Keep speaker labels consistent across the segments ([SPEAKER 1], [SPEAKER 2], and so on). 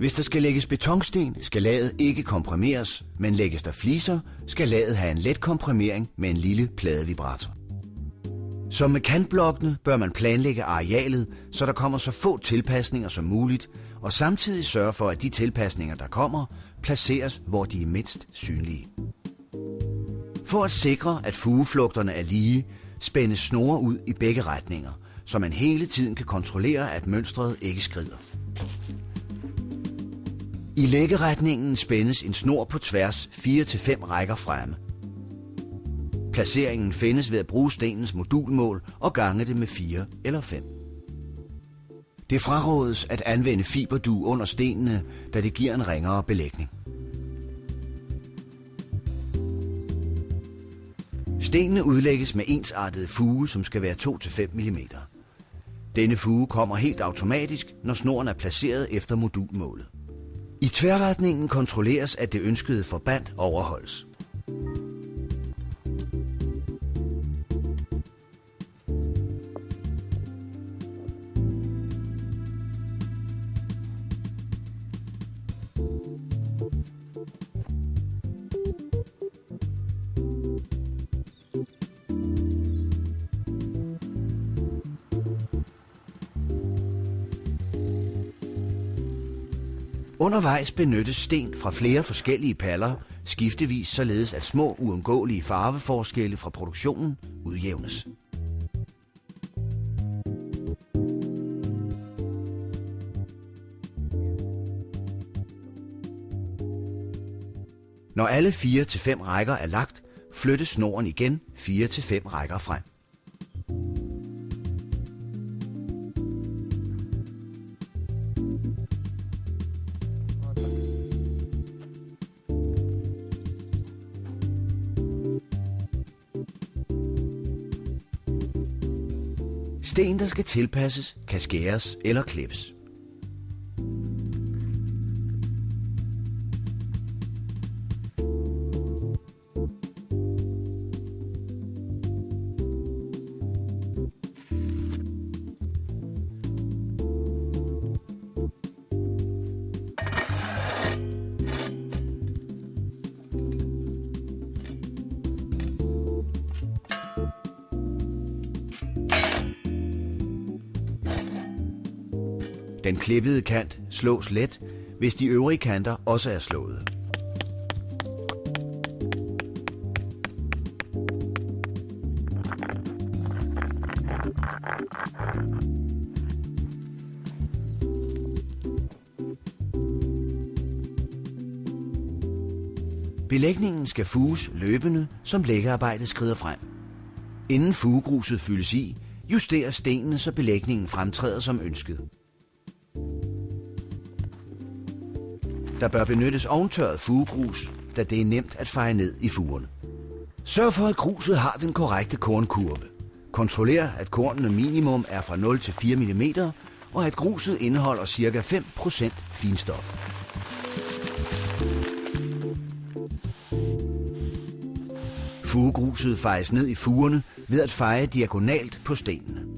[SPEAKER 1] Hvis der skal lægges betonsten, skal laget ikke komprimeres, men lægges der fliser, skal laget have en let komprimering med en lille pladevibrator. Som med kantblokkene bør man planlægge arealet, så der kommer så få tilpasninger som muligt, og samtidig sørge for, at de tilpasninger, der kommer, placeres, hvor de er mindst synlige. For at sikre, at fugeflugterne er lige, spændes snore ud i begge retninger, så man hele tiden kan kontrollere, at mønstret ikke skrider. I læggeretningen spændes en snor på tværs 4-5 rækker fremme. Placeringen findes ved at bruge stenens modulmål og gange det med 4 eller 5. Det frarådes at anvende fiberdug under stenene, da det giver en ringere belægning. Stenene udlægges med ensartet fuge, som skal være 2-5 mm. Denne fuge kommer helt automatisk, når snoren er placeret efter modulmålet. I tværretningen kontrolleres, at det ønskede forband overholdes. Undervejs benyttes sten fra flere forskellige paller, skiftevis således at små uundgåelige farveforskelle fra produktionen udjævnes. Når alle 4-5 rækker er lagt, flyttes snoren igen 4-5 rækker frem. Sten, der skal tilpasses, kan skæres eller klippes. Den klippede kant slås let, hvis de øvrige kanter også er slået. Belægningen skal fuges løbende, som læggearbejdet skrider frem. Inden fugegruset fyldes i, justeres stenene, så belægningen fremtræder som ønsket. Der bør benyttes ovntørret fugegrus, da det er nemt at feje ned i fugerne. Sørg for, at gruset har den korrekte kornkurve. Kontroller, at kornene minimum er fra 0 til 4 mm, og at gruset indeholder ca. 5% finstof. Fugegruset fejes ned i fugerne ved at feje diagonalt på stenene.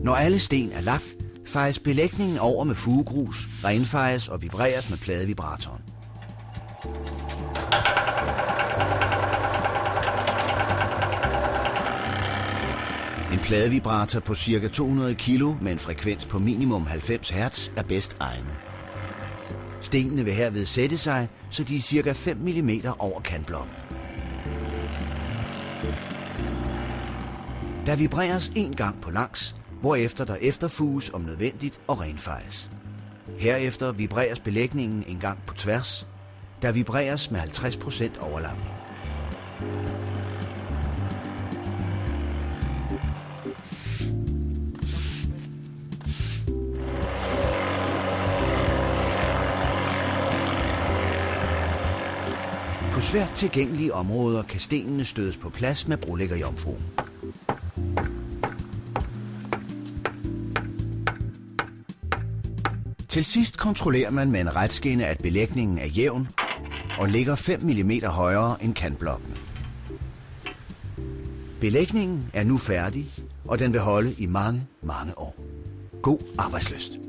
[SPEAKER 1] Når alle sten er lagt, fejes belægningen over med fugegrus, renfejes og vibreres med pladevibratoren. En pladevibrator på ca. 200 kg med en frekvens på minimum 90 Hz er bedst egnet. Stenene vil herved sætte sig, så de er ca. 5 mm over kantblokken. Der vibreres en gang på langs, hvorefter der efterfuges om nødvendigt og renfejes. Herefter vibreres belægningen en gang på tværs, der vibreres med 50% overlapning. På svært tilgængelige områder kan stenene stødes på plads med brolæggerjomfruen. Til sidst kontrollerer man med en retskinne, at belægningen er jævn og ligger 5 mm højere end kantblokkene. Belægningen er nu færdig, og den vil holde i mange, mange år. God arbejdslyst.